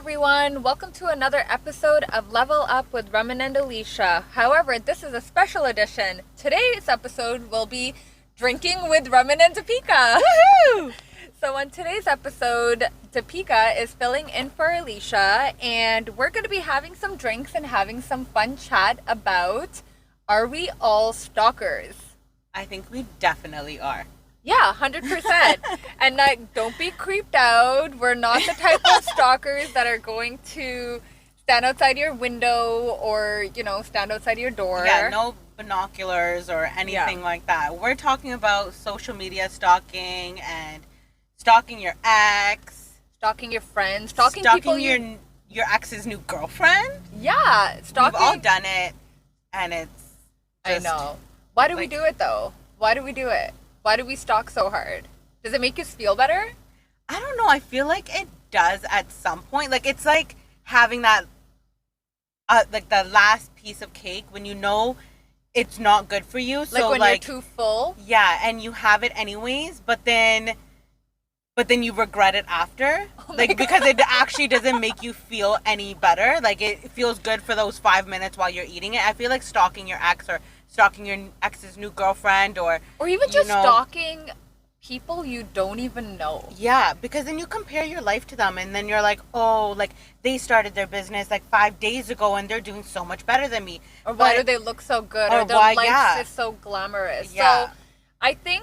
everyone, welcome to another episode of Level Up with Raman and Alysha. However, this is a special edition. Today's episode will be Drinking with Raman and Deepika. Woohoo! So on today's episode, Deepika is filling in for Alysha, and we're going to be having some drinks and having some fun chat about, are we all stalkers? I think we definitely are. Yeah, 100%. And don't be creeped out. We're not the type of stalkers that are going to stand outside your window or, stand outside your door. Yeah, no binoculars or anything like that. We're talking about social media stalking and stalking your ex. Stalking your friends. Stalking people your ex's new girlfriend. Yeah, stalking. We've all done it, and it's just, I know. Why do we do it, though? Why do we do it? Why do we stalk so hard? Does it make you feel better? I don't know. I feel like it does at some point. Like, it's like having that, like the last piece of cake when you know it's not good for you. So, when you're too full? Yeah, and you have it anyways, but then you regret it after. Because it actually doesn't make you feel any better. Like, it feels good for those 5 minutes while you're eating it. I feel like stalking your ex or stalking your ex's new girlfriend or even just stalking people you don't even know. Yeah, because then you compare your life to them and then you're like, oh, like they started their business like 5 days ago and they're doing so much better than me. Or why do they look so good? Or their life is so glamorous. Yeah. So I think,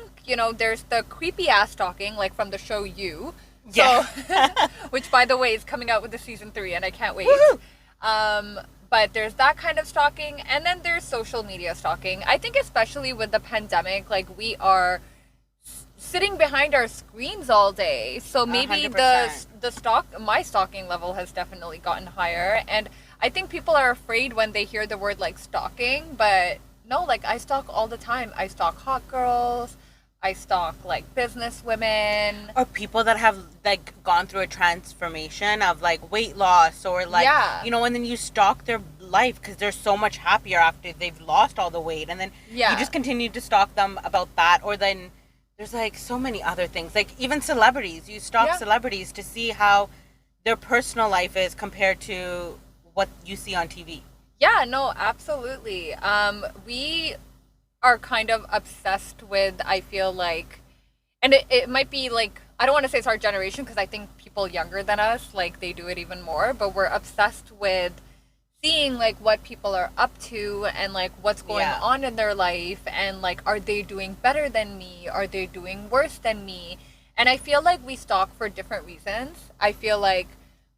there's the creepy ass stalking, like from the show You. Yeah. So, which by the way is coming out with the season 3 and I can't wait. Woo-hoo! But there's that kind of stalking, and then there's social media stalking. I think especially with the pandemic, like we are sitting behind our screens all day. So maybe 100%. My stalking level has definitely gotten higher. And I think people are afraid when they hear the word like stalking, but no, like I stalk all the time. I stalk hot girls. I stalk like business women or people that have like gone through a transformation of like weight loss or like and then you stalk their life because they're so much happier after they've lost all the weight, and then you just continue to stalk them about that. Or then there's like so many other things, like even celebrities. You stalk celebrities to see how their personal life is compared to what you see on TV. Yeah, no, absolutely. We are kind of obsessed with, I feel like, and it might be like, I don't want to say it's our generation because I think people younger than us, like they do it even more, but we're obsessed with seeing like what people are up to and like what's going on in their life, and like, are they doing better than me? Are they doing worse than me? And I feel like we stalk for different reasons. I feel like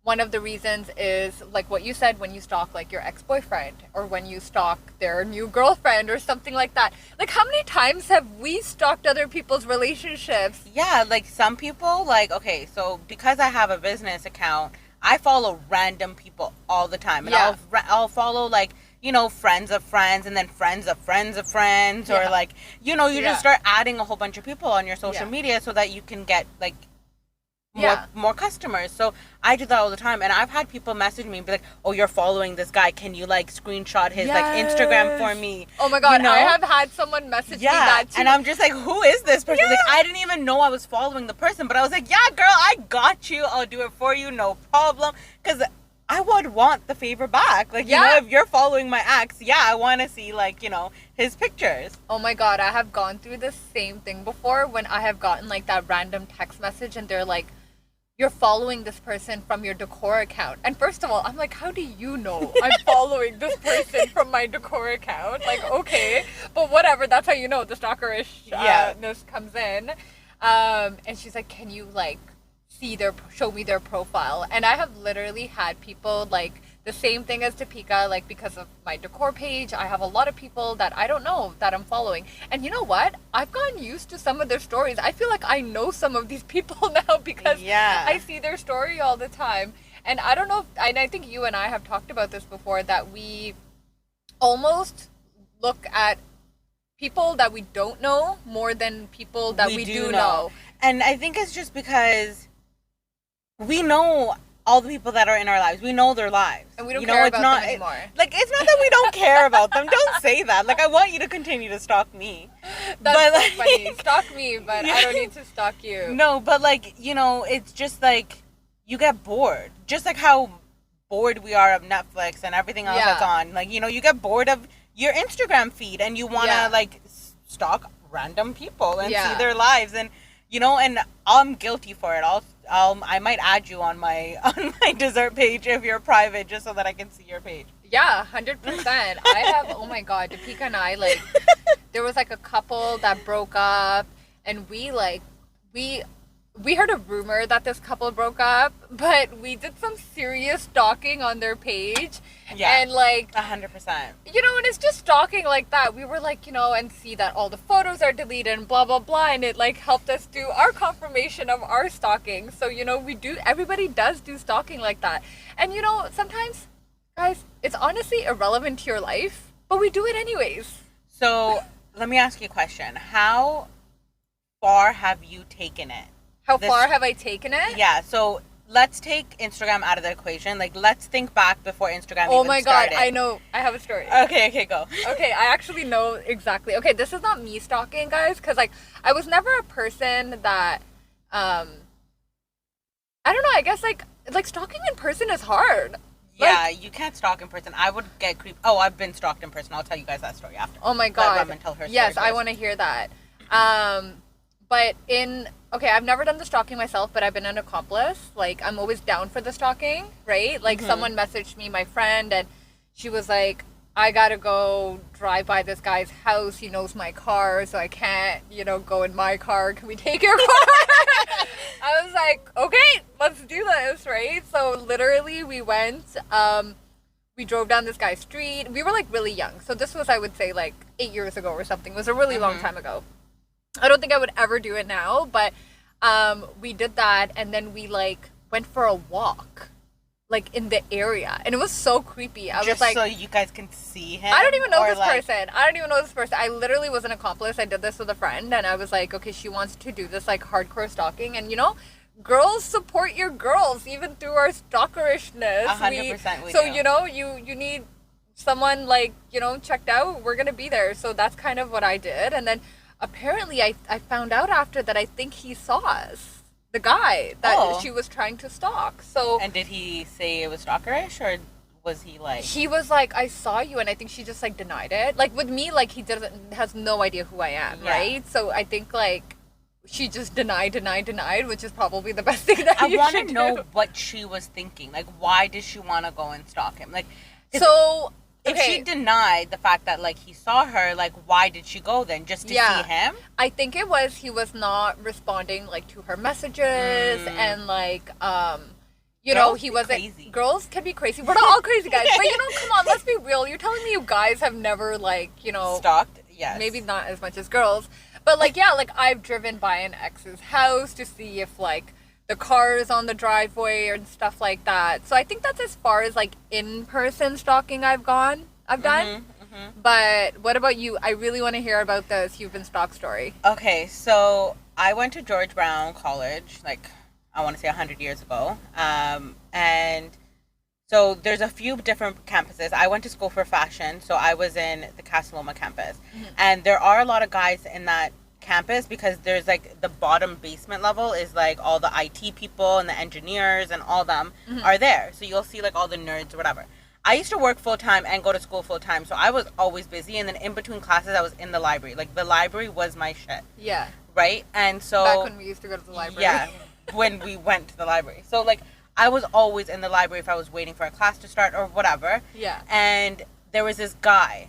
one of the reasons is like what you said, when you stalk like your ex-boyfriend or when you stalk their new girlfriend or something like that. Like, how many times have we stalked other people's relationships? Yeah, like some people, like, okay, so because I have a business account, I follow random people all the time. And I'll follow like, friends of friends and then friends of friends of friends. Or like, you just start adding a whole bunch of people on your social media so that you can get like more customers. So I do that all the time, and I've had people message me and be like, oh, you're following this guy, can you like screenshot his like Instagram for me? Oh my god, I have had someone message me that too. And I'm just like, who is this person? Like, I didn't even know I was following the person, but I was like, yeah girl, I got you, I'll do it for you, no problem, because I would want the favor back. Like, if you're following my ex, I want to see like, his pictures. Oh my god, I have gone through the same thing before when I have gotten like that random text message and they're like, you're following this person from your decor account. And first of all, I'm like, how do you know I'm following this person from my decor account? Like, okay, but whatever, that's how you know the stalkerish comes in. And she's like, can you like show me their profile? And I have literally had people like the same thing as Deepika, like because of my decor page, I have a lot of people that I don't know that I'm following. And you know what? I've gotten used to some of their stories. I feel like I know some of these people now because I see their story all the time. And I don't know, and I think you and I have talked about this before, that we almost look at people that we don't know more than people that we do know. And I think it's just because we know all the people that are in our lives. We know their lives. And we don't care about them anymore. Like, it's not that we don't care about them. Don't say that. Like, I want you to continue to stalk me. That's so funny. Stalk me, but I don't need to stalk you. No, but like, it's just like, you get bored. Just like how bored we are of Netflix and everything else that's on. Like, you know, you get bored of your Instagram feed and you want to like stalk random people and see their lives, and you know, and I'm guilty for it. I might add you on my dessert page if you're private, just so that I can see your page. Yeah, 100%. I have, oh my God, Deepika and I, like, there was like a couple that broke up, and we heard a rumor that this couple broke up, but we did some serious stalking on their page. Yeah. And like 100%. You know, and it's just stalking like that. We were like, you know, and see that all the photos are deleted and blah blah blah, and it like helped us do our confirmation of our stalking. So, you know, everybody does do stalking like that. And you know, sometimes, guys, it's honestly irrelevant to your life, but we do it anyways. So, let me ask you a question. How far have you taken it? How far have I taken it? Yeah, so let's take Instagram out of the equation. Like, let's think back before Instagram Oh my God, I know. I have a story. Okay, go. Okay, I actually know exactly. Okay, this is not me stalking, guys, because, like, I was never a person that, I don't know, I guess, like stalking in person is hard. Yeah, like, you can't stalk in person. I would get creeped. Oh, I've been stalked in person. I'll tell you guys that story after. Oh my God. Let Raman tell her story yes, first. I want to hear that. But okay, I've never done the stalking myself, but I've been an accomplice. Like, I'm always down for the stalking, right? Like, someone messaged me, my friend, and she was like, I gotta go drive by this guy's house. He knows my car, so I can't, you know, go in my car. Can we take your car? I was like, okay, let's do this, right? So literally we went, we drove down this guy's street. We were like really young. So this was, I would say, like 8 years ago or something. It was a really long time ago. I don't think I would ever do it now, but we did that, and then we like went for a walk, like in the area, and it was so creepy. I was like, so you guys can see him. I don't even know this person. I literally was an accomplice. I did this with a friend, and I was like, okay, she wants to do this like hardcore stalking, and you know, girls support your girls even through our stalkerishness. 100%. So you know, you need someone like, you know, checked out. We're gonna be there. So that's kind of what I did, and then. Apparently, I found out after that I think he saw us, the guy that she was trying to stalk. So. And did he say it was stalkerish, or was he like? He was like, I saw you, and I think she just like denied it. Like with me, like he has no idea who I am, right? So I think like she just denied, which is probably the best thing that I want to know what she was thinking. Like, why did she want to go and stalk him? Like, so. If she denied the fact that, like, he saw her, like, why did she go then? Just to see him? I think it was he was not responding, like, to her messages and, like, you know, he wasn't... Crazy. Girls can be crazy. We're not all crazy, guys. But, you know, come on, let's be real. You're telling me you guys have never, like, you know... Stalked? Yes. Maybe not as much as girls. But, like, yeah, like, I've driven by an ex's house to see if, like... the cars on the driveway and stuff like that. So I think that's as far as like in-person stalking I've done. But what about you? I really want to hear about this you've been stalked story. Okay, so I went to George Brown College, like I want to say 100 years ago. And so there's a few different campuses. I went to school for fashion, so I was in the Casa Loma campus. And there are a lot of guys in that campus because there's like the bottom basement level is like all the IT people and the engineers and all them are there. So you'll see like all the nerds or whatever. I used to work full time and go to school full time, so I was always busy. And then in between classes, I was in the library. Like the library was my shit. Yeah. Right. And so back when we used to go to the library. Yeah, when we went to the library. So like I was always in the library if I was waiting for a class to start or whatever. Yeah. And there was this guy,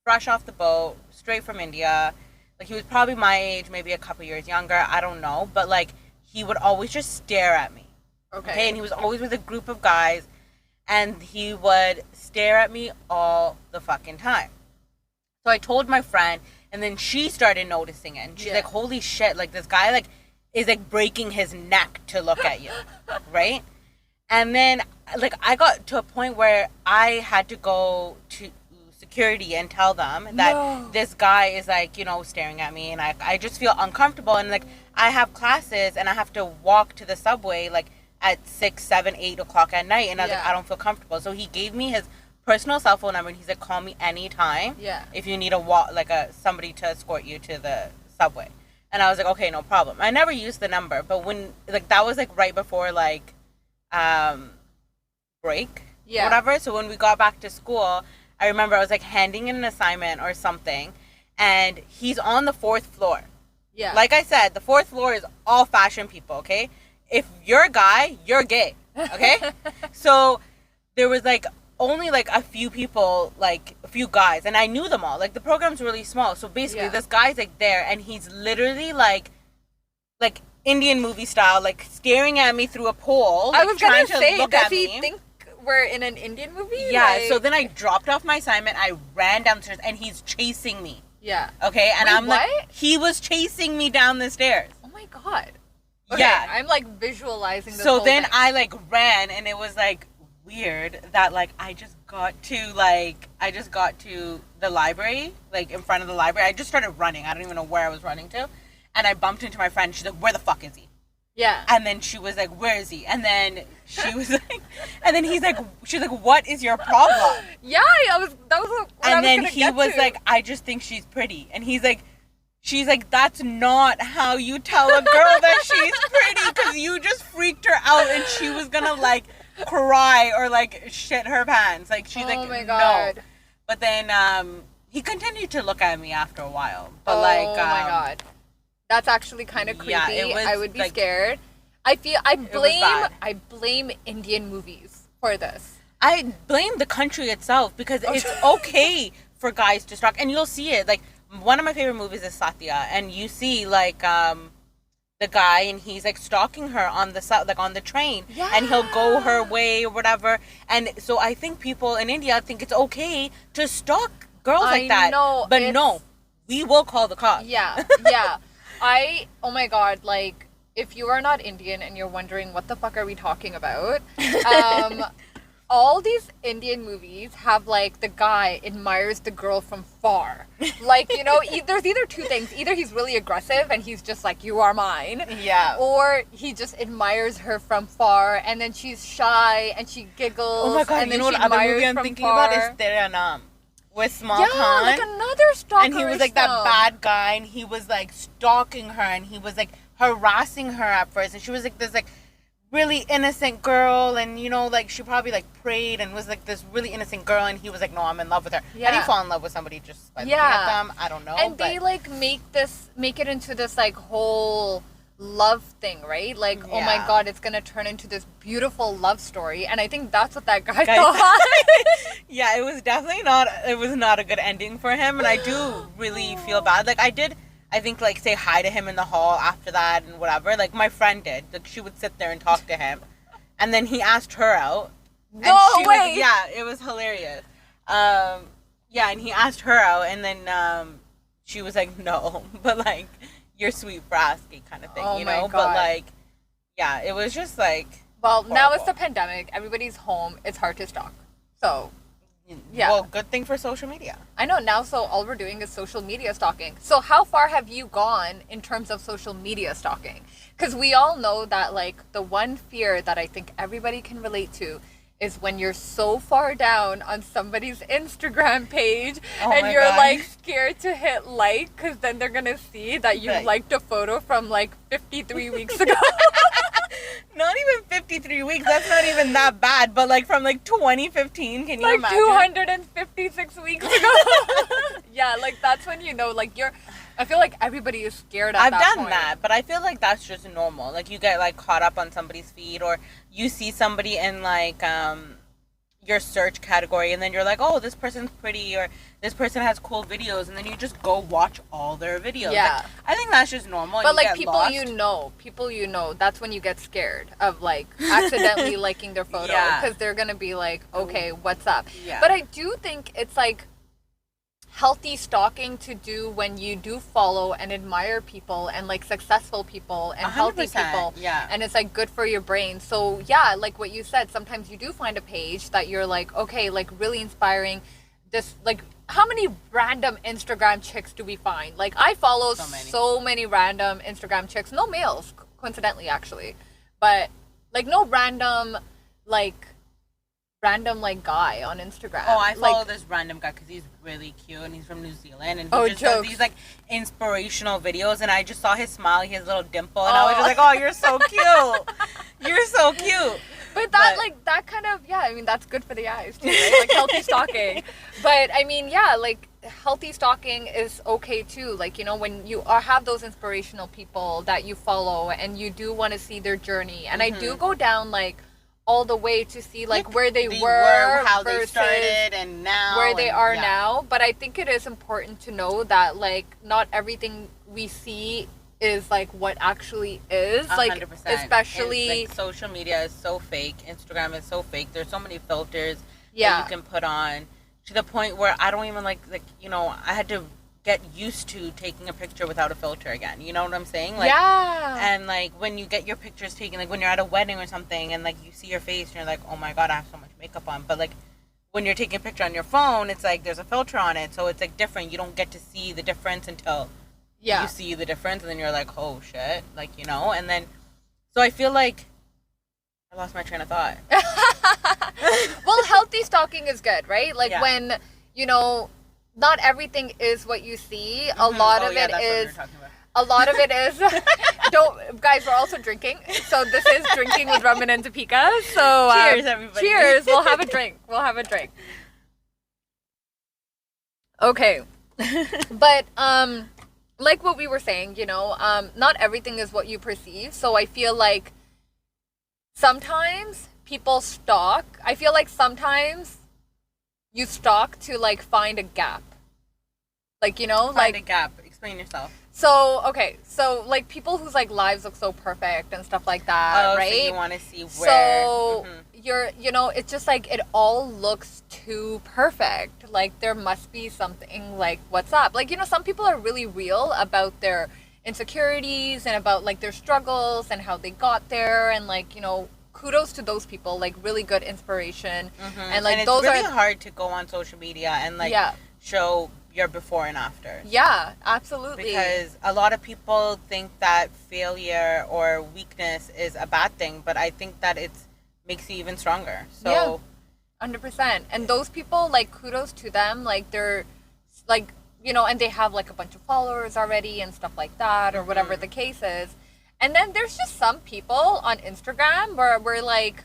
fresh off the boat, straight from India. Like, he was probably my age, maybe a couple years younger. I don't know. But, like, he would always just stare at me. Okay. And he was always with a group of guys. And he would stare at me all the fucking time. So I told my friend. And then she started noticing it. And she's like, holy shit. Like, this guy, like, is, like, breaking his neck to look at you. Right? And then, like, I got to a point where I had to go to security and tell them that this guy is like, you know, staring at me, and I just feel uncomfortable, and like I have classes and I have to walk to the subway like at 6, 7, 8 o'clock at night, and I was like, I don't feel comfortable. So he gave me his personal cell phone number, and he's like, call me anytime if you need somebody to escort you to the subway. And I was like, okay, no problem. I never used the number, but when like that was like right before like break, Yeah. whatever. So when we got back to school, I remember I was like handing in an assignment or something, and he's on the 4th floor. Yeah. Like I said, the 4th floor is all fashion people, okay? If you're a guy, you're gay, okay? So there was like only like a few people, like a few guys, and I knew them all. Like the program's really small. So basically this guy's like there, and he's literally like Indian movie style, like staring at me through a pole. Like, I was gonna say, look does at he me. think we're in an Indian movie? Yeah, Like... so then I dropped off my assignment, I ran downstairs, and he's chasing me. Yeah. Okay, and Wait, I'm like, what? he was chasing me down the stairs. Oh my god. Okay, Yeah. I'm like visualizing this So whole then thing. I like ran, and it was like weird that like I just got to the library, like in front of the library. I just started running. I don't even know where I was running to. And I bumped into my friend. She's like, "Where the fuck is he?" Yeah. And then she was like, "Where is he?" And then she was like, and then she's like, "What is your problem?" Yeah, that was what I And was then gonna he get was to. like, "I just think she's pretty." And she's like, "That's not how you tell a girl that she's pretty, because you just freaked her out and she was gonna like cry or like shit her pants." Like she's like, oh my god. "No." But then he continued to look at me after a while. But oh my god. That's actually kind of creepy. Yeah, it was, I would be like, scared. I blame Indian movies for this. I blame the country itself, because it's okay for guys to stalk, and you'll see it. Like one of my favorite movies is Satya, and you see like the guy, and he's like stalking her on the train, and he'll go her way or whatever. And so I think people in India think it's okay to stalk girls like that. Know, but no, we will call the cops. Yeah. Oh my god, like, if you are not Indian and you're wondering what the fuck are we talking about, all these Indian movies have, like, the guy admires the girl from far. Like, you know, there's either two things. Either he's really aggressive and he's just like, you are mine. Yeah. Or he just admires her from far, and then she's shy and she giggles. Oh my god, and you then know what she other admires movie I'm from thinking far. about is Tere Naam. With Small Yeah, Khan. like another stalker. And he was like that bad guy, and he was like stalking her, and he was like harassing her at first, and she was like this like really innocent girl, and you know, like she probably like prayed and was like this really innocent girl, and he was like, no, I'm in love with her. Yeah. How do you fall in love with somebody just by looking at them? I don't know. And they like make it into this like whole love thing, right? Like, oh my god, it's gonna turn into this beautiful love story, and I think that's what that guy thought. Yeah, it was not a good ending for him, and I do really feel bad. Like I think like say hi to him in the hall after that and whatever. Like my friend did. Like she would sit there and talk to him, and then he asked her out. No way. Yeah, it was hilarious. Yeah, and he asked her out, and then she was like no, but like you're sweet for asking kind of thing, you know. But like, yeah, it was just like. Well, horrible. now it's the pandemic. Everybody's home. It's hard to stalk. So. Yeah. Well, good thing for social media. I know now, so all we're doing is social media stalking. So how far have you gone in terms of social media stalking? Because we all know that, like, the one fear that I think everybody can relate to is when you're so far down on somebody's Instagram page and you're like scared to hit like, because then they're gonna see that you liked a photo from like 53 weeks ago. Not even 53 weeks. That's not even that bad. But like from like 2015, can you like imagine? 256 weeks ago. Yeah, like that's when you know, like I feel like everybody is scared at I've that done point. that, but I feel like that's just normal. Like you get like caught up on somebody's feed, or you see somebody in like your search category, and then you're like, oh, this person's pretty, or this person has cool videos, and then you just go watch all their videos. Yeah. Like, I think that's just normal. But like people you know, that's when you get scared of like accidentally liking their photo, because they're gonna be like, okay, what's up? Yeah. But I do think it's like healthy stalking to do when you do follow and admire people and like successful people and healthy people. Yeah. And it's like good for your brain. So yeah, like what you said, sometimes you do find a page that you're like, okay, like really inspiring. This like, how many random Instagram chicks do we find? Like I follow so many random Instagram chicks, no males, coincidentally actually, but like no random guy on Instagram. Oh, I follow this random guy because he's really cute and he's from New Zealand, and he just does these like inspirational videos, and I just saw his smile, he has a little dimple, and I was just like, oh, you're so cute. You're so cute. But that, like, that kind of, yeah, I mean, that's good for the eyes, too, right? Like, healthy stalking. But, I mean, yeah, like, healthy stalking is okay, too. Like, you know, when you have those inspirational people that you follow and you do want to see their journey. And I do go down, like, all the way to see, like, where they were how versus they started and now. where they are now. But I think it is important to know that, like, not everything we see is like what actually is 100%. Like, especially like, social media is so fake. Instagram is so fake. There's so many filters that you can put on, to the point where I don't even like you know, I had to get used to taking a picture without a filter again. You know what I'm saying? Like, and like when you get your pictures taken, like when you're at a wedding or something and like you see your face and you're like, oh my god, I have so much makeup on. But like when you're taking a picture on your phone, it's like there's a filter on it, so it's like different. You don't get to see the difference until you see the difference, and then you're like, oh shit, like, you know. And then so I feel like I lost my train of thought. Well, healthy stalking is good, right? Like when, you know, not everything is what you see. A lot of it is. A lot of it is. Don't, guys. We're also drinking, so this is drinking with Raman and Deepika. So cheers, everybody. Cheers. We'll have a drink. Okay, but like what we were saying, you know, not everything is what you perceive. So I feel like sometimes people stalk. I feel like sometimes you stalk to like find a gap. Like, you know, find a gap. Explain yourself. So, okay, so like people whose like lives look so perfect and stuff like that, right? So you want to see where. So you know, it's just like it all looks too perfect. Like there must be something, like, what's up? Like, you know, some people are really real about their insecurities and about like their struggles and how they got there, and like, you know, kudos to those people, like really good inspiration. And like, and it's those really are hard to go on social media and like show your before and after. Yeah, absolutely. Because a lot of people think that failure or weakness is a bad thing, but I think that it makes you even stronger. So 100%. And those people, like, kudos to them. Like, they're like, you know, and they have like a bunch of followers already and stuff like that, or whatever the case is. And then there's just some people on Instagram where we're like,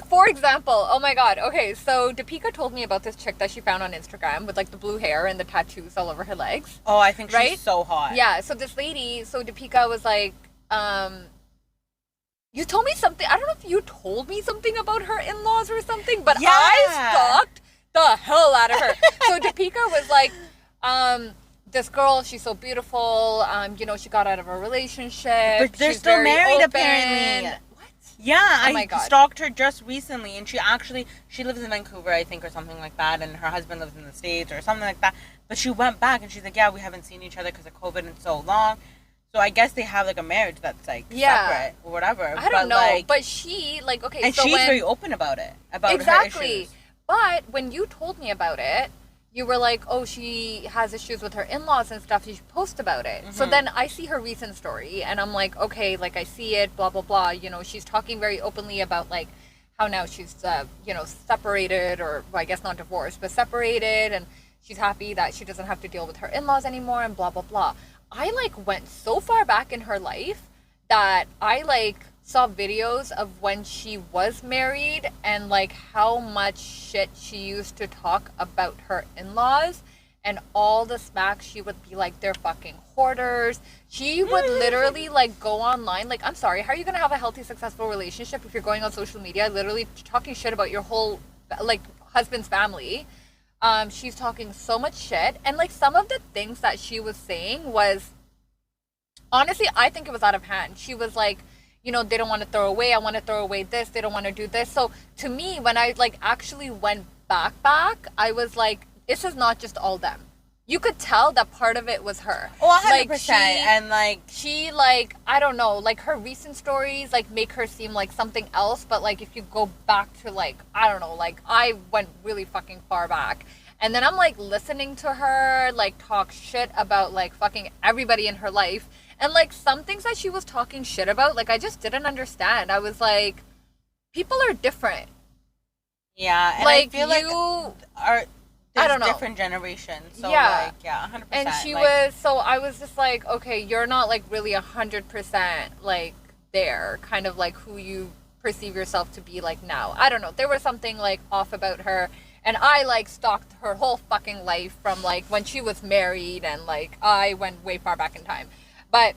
for example, oh my god, okay, so Deepika told me about this chick that she found on Instagram with like the blue hair and the tattoos all over her legs. Oh, I think she's so hot. Yeah, so this lady, so Deepika was like, you told me something, I don't know if you told me something about her in-laws or something, but I stalked the hell out of her. So Deepika was like, this girl, she's so beautiful, you know, she got out of a relationship. But they're still married, apparently. Yeah, I stalked her just recently, and she lives in Vancouver, I think, or something like that, and her husband lives in the States or something like that. But she went back, and she's like, yeah, we haven't seen each other because of COVID and so long. So I guess they have like a marriage that's like separate or whatever. I don't know, like, but she like, okay, and so she's very open about it, about her issues. But when you told me about it, you were like, oh, she has issues with her in-laws and stuff. You should post about it. So then I see her recent story, and I'm like, okay, like, I see it, blah, blah, blah. You know, she's talking very openly about, like, how now she's, you know, separated, or, well, I guess not divorced, but separated, and she's happy that she doesn't have to deal with her in-laws anymore, and blah, blah, blah. I, like, went so far back in her life that I, like, saw videos of when she was married and like how much shit she used to talk about her in-laws and all the smack she would be like, they're fucking hoarders. She would literally like go online, like, I'm sorry, how are you gonna have a healthy, successful relationship if you're going on social media literally talking shit about your whole like husband's family? She's talking so much shit, and like some of the things that she was saying was, honestly, I think it was out of hand. She was like, you know, they don't want to throw away. I want to throw away this. They don't want to do this. So to me, when I like actually went back, I was like, this is not just all them. You could tell that part of it was her. Oh, 100%. And like she like, I don't know, like her recent stories like make her seem like something else. But like if you go back to like, I don't know, like I went really fucking far back. And then I'm like listening to her like talk shit about like fucking everybody in her life. And, like, some things that she was talking shit about, like, I just didn't understand. I was like, people are different. Yeah, and like, I feel like I don't know, different generations. So, like, 100%. And she was, so I was just like, okay, you're not, like, really 100%, like, there. Kind of, like, who you perceive yourself to be like now. I don't know. There was something like off about her. And I like stalked her whole fucking life from like when she was married, and like I went way far back in time. But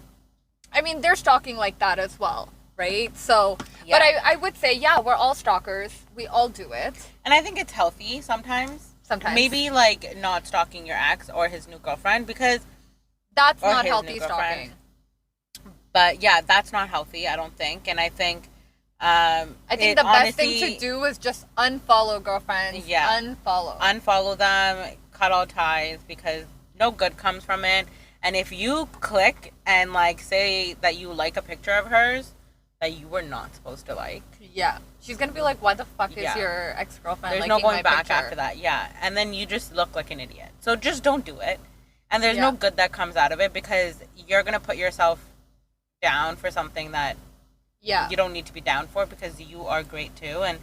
I mean, they're stalking like that as well, right? So, yeah. But I would say, yeah, we're all stalkers. We all do it. And I think it's healthy sometimes. Sometimes. Maybe like not stalking your ex or his new girlfriend, because that's not healthy stalking. But yeah, that's not healthy, I don't think. And I think I think the best thing to do is just unfollow girlfriends. Yeah. Unfollow them, cut all ties, because no good comes from it. And if you click and like say that you like a picture of hers that you were not supposed to like. Yeah. She's gonna be like, why the fuck is your ex-girlfriend There's liking no going back picture? after that. Yeah. And then you just look like an idiot. So just don't do it. And there's no good that comes out of it, because you're gonna put yourself down for something that you don't need to be down for, because you are great too, and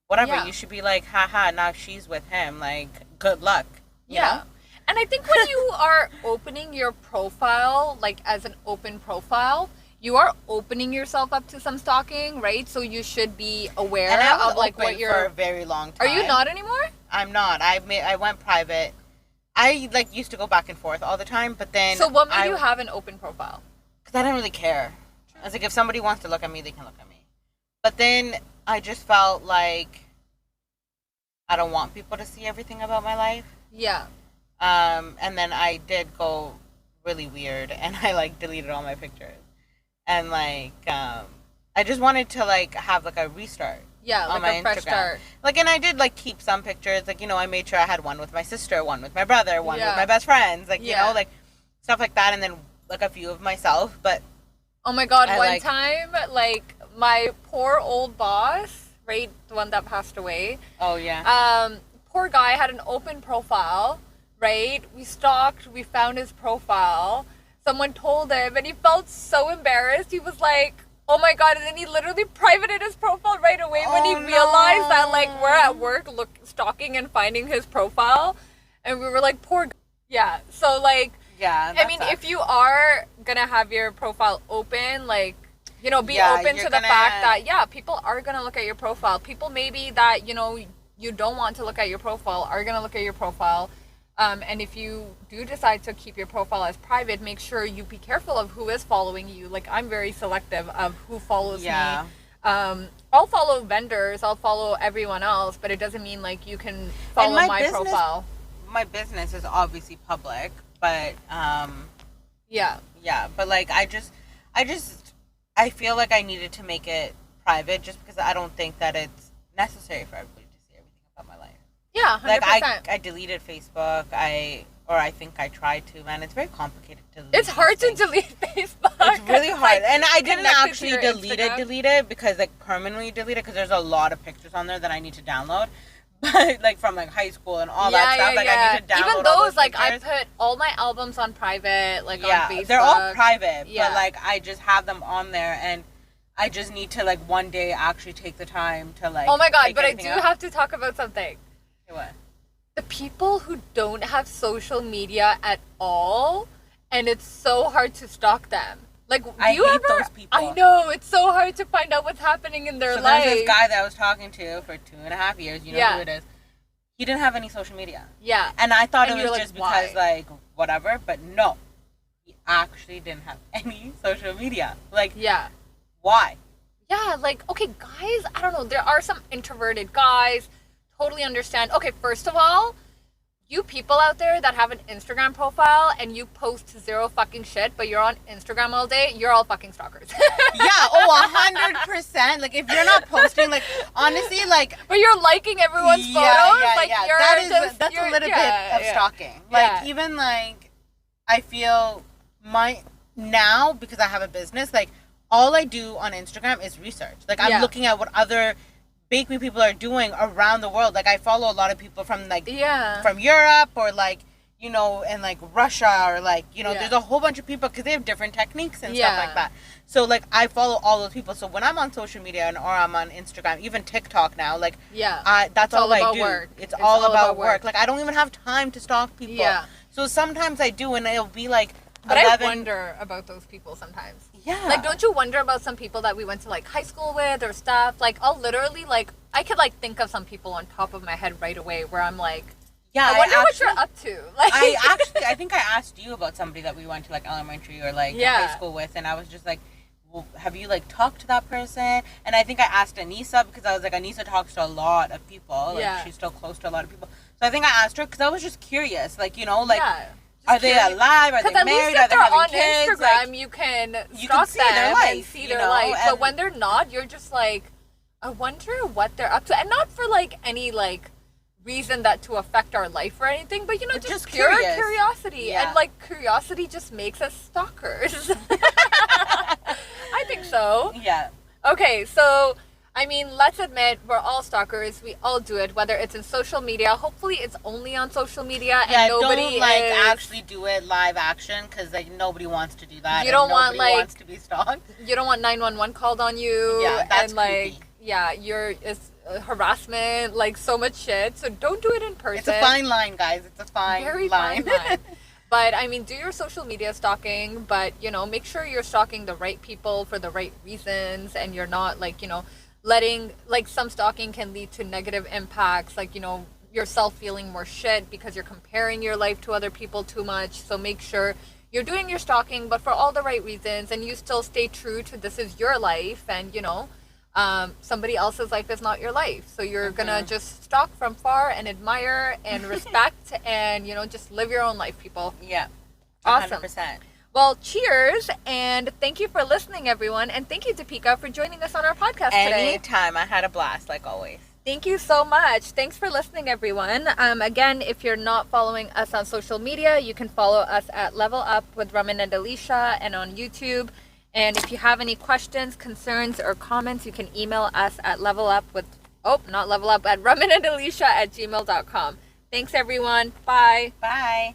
whatever, you should be like, haha, now she's with him, like, good luck, you know? And I think when you are opening your profile, like as an open profile, you are opening yourself up to some stalking, right? So you should be aware of like what you're for a very long time. Are you not anymore? I'm not. I went private. I like used to go back and forth all the time, but then so what made you have an open profile? Because I didn't really care. I was like, if somebody wants to look at me, they can look at me. But then I just felt like I don't want people to see everything about my life. Yeah. And then I did go really weird, and I like deleted all my pictures. And like, I just wanted to like have like a restart. Yeah, on like my a fresh Instagram. start. Like, and I did like keep some pictures. Like, you know, I made sure I had one with my sister, one with my brother, one with my best friends. Like, you know, like stuff like that. And then like a few of myself, but oh my god, one time, like, my poor old boss, right, the one that passed away. Oh, yeah. Poor guy had an open profile, right? We stalked, we found his profile. Someone told him, and he felt so embarrassed. He was like, oh my god, and then he literally privated his profile right away when he realized that, like, we're at work stalking and finding his profile. And we were like, poor guy. Yeah, so, like, yeah, I mean, if you are gonna have your profile open, like, you know, be open to the fact that, people are gonna look at your profile. People maybe that, you know, you don't want to look at your profile are gonna look at your profile. And if you do decide to keep your profile as private, make sure you be careful of who is following you. Like, I'm very selective of who follows me. I'll follow vendors, I'll follow everyone else, but it doesn't mein like you can follow my profile. My business is obviously public. But but like I feel like I needed to make it private, just because I don't think that it's necessary for everybody to see everything about my life. Yeah, 100%. Like I deleted Facebook. I think I tried to, man. It's very complicated to delete. It's hard to delete Facebook. It's really hard. And I didn't actually delete it because like permanently delete it, because there's a lot of pictures on there that I need to download. But like from like high school and all that stuff, like I need to download even those like pictures. I put all my albums on private, like on Facebook. They're all private, but like I just have them on there, and I just need to like one day actually take the time to like. Oh my god! But I do have to talk about something. What? The people who don't have social media at all, and it's so hard to stalk them. Like, I hate those people. I know, it's so hard to find out what's happening in their life. There's this guy that I was talking to for 2.5 years. You know who it is. He didn't have any social media. Yeah. And I thought it was just because, like, whatever. But no. He actually didn't have any social media. Like, why? Yeah, like, okay, guys, I don't know. There are some introverted guys. Totally understand. Okay, first of all, you people out there that have an Instagram profile and you post zero fucking shit, but you're on Instagram all day, you're all fucking stalkers. 100%. Like, if you're not posting, like, honestly, like... But you're liking everyone's photos? Like, you're that's a little bit of stalking. Like, even, like, I feel now, because I have a business, like, all I do on Instagram is research. Like, I'm looking at what other bakery people are doing around the world. Like, I follow a lot of people from like from Europe, or like, you know, and like Russia, or like, you know, there's a whole bunch of people, because they have different techniques and stuff like that. So like I follow all those people. So when I'm on social media or I'm on Instagram, even TikTok now, like that's all I do. Work. It's all about work. Like, I don't even have time to stalk people. So sometimes I do, and it'll be like But 11... I wonder about those people sometimes. Yeah. Like, don't you wonder about some people that we went to, like, high school with or stuff? Like, I'll literally, like, I could, like, think of some people on top of my head right away where I'm like, yeah, I wonder what you're up to. Like, I think I asked you about somebody that we went to, like, elementary or, like, high school with, and I was just like, well, have you, like, talked to that person? And I think I asked Anissa, because I was like, Anissa talks to a lot of people. Like, she's still close to a lot of people. So I think I asked her, because I was just curious. Like, you know, like, are they alive? Are they married? Are they having kids? Because at least if they're on Instagram, like, you can stalk them their life, and see their life. But when they're not, you're just like, I wonder what they're up to. And not for, like, any, like, reason that to affect our life or anything, but, you know, just pure curiosity. And, like, curiosity just makes us stalkers. I think so. Yeah. Okay, so, I mean, let's admit, we're all stalkers. We all do it, whether it's in social media. Hopefully, it's only on social media, and nobody don't, like, actually do it live action, because, like, nobody wants to do that. You don't want, like, wants to be stalked. You don't want 911 called on you. Yeah, that's and, like, creepy. Yeah, it's harassment, like, so much shit. So don't do it in person. It's a fine line, guys. It's a fine line. But, I mean, do your social media stalking, but, you know, make sure you're stalking the right people for the right reasons, and you're not, like, you know, letting, like, some stalking can lead to negative impacts, like, you know, yourself feeling more shit because you're comparing your life to other people too much. So make sure you're doing your stalking, but for all the right reasons, and you still stay true to this is your life, and, you know, somebody else's life is not your life. So you're gonna just stalk from far and admire and respect and, you know, just live your own life, people. Yeah. 100%. Awesome. Well, cheers, and thank you for listening, everyone. And thank you, Deepika, for joining us on our podcast today. Anytime. I had a blast, like always. Thank you so much. Thanks for listening, everyone. Again, if you're not following us on social media, you can follow us at Level Up with Raman and Alysha and on YouTube. And if you have any questions, concerns, or comments, you can email us at at ramanandalysha@gmail.com. Thanks, everyone. Bye. Bye.